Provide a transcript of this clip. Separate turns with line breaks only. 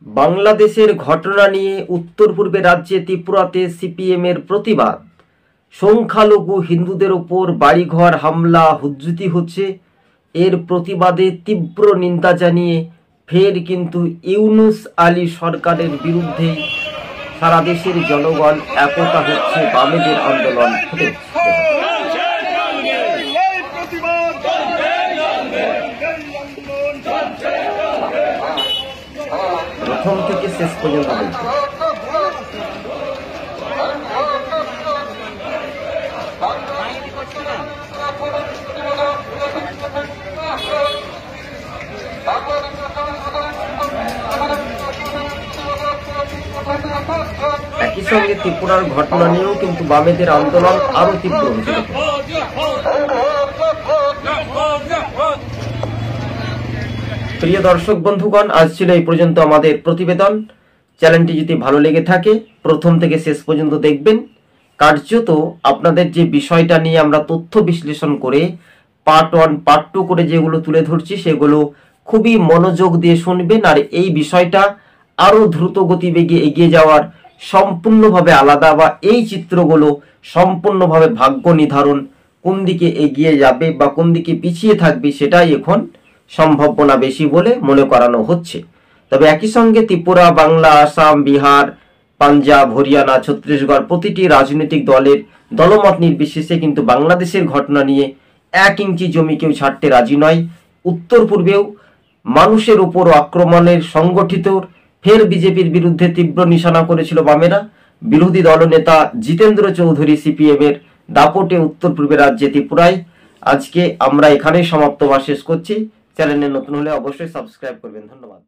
বাংলাদেশের ঘটনা নিয়ে উত্তর পূর্বে রাজ্যে ত্রিপুরাতে সিপিএমের প্রতিবাদ। সংখ্যালঘু হিন্দুদের ওপর বাড়িঘর হামলা হুজ্জুতি হচ্ছে। এর প্রতিবাদে তীব্র নিন্দা জানিয়ে ফের কিন্তু ইউনুস আলী সরকারের বিরুদ্ধে সারা দেশের জনগণ একতা হচ্ছে, বামেদের আন্দোলন হচ্ছে। প্রথম থেকে শেষ পর্যন্ত একই সঙ্গে ত্রিপুরার ঘটনা নিয়েও কিন্তু বামেদের আন্দোলন আরো তীব্র হয়েছিল। প্রিয় দর্শক বন্ধুগণ, আজ ছিল এই পর্যন্ত আমাদের প্রতিবেদন। চ্যানেলটি যদি ভালো লেগে থাকে প্রথম থেকে শেষ পর্যন্ত দেখবেন। কার্যত আপনাদের যে বিষয়টা নিয়ে আমরা তথ্য বিশ্লেষণ করে পার্ট 1 পার্ট 2 করে যেগুলো তুলে ধরছি সেগুলো খুবই মনোযোগ দিয়ে শুনবেন। আর এই বিষয়টা আরো দ্রুত গতিবেগে এগিয়ে যাওয়ার সম্পূর্ণভাবে আলাদা, বা এই চিত্রগুলো সম্পূর্ণভাবে ভাগ্য নির্ধারণ, কোন দিকে এগিয়ে যাবে বা কোন দিকে পিছিয়ে থাকবে সেটাই এখন সম্ভাবনা বেশি বলে মনে করানো হচ্ছে। তবে একই সঙ্গে ত্রিপুরা, বাংলা, আসাম, বিহার, পাঞ্জাব, হরিয়ানা, ছত্তিশগড় প্রতিটি রাজনৈতিক দলের দলমত নির্বিশেষে কিন্তু বাংলাদেশের ঘটনা নিয়ে 1 ইঞ্চি জমি কেউ ছাড়তে রাজি নয়। উত্তর পূর্বেও মানুষের উপর আক্রমণের সংগঠিত ফের বিজেপির বিরুদ্ধে তীব্র নিশানা করেছিল বামেরা। বিরোধী দলনেতা জিতেন্দ্র চৌধুরী সিপিএম এর দাপটে উত্তর পূর্বের রাজ্যে ত্রিপুরায়। আজকে আমরা এখানেই সমাপ্ত বা শেষ করছি। চ্যানেলে নতুন হলে অবশ্যই সাবস্ক্রাইব করবেন। ধন্যবাদ।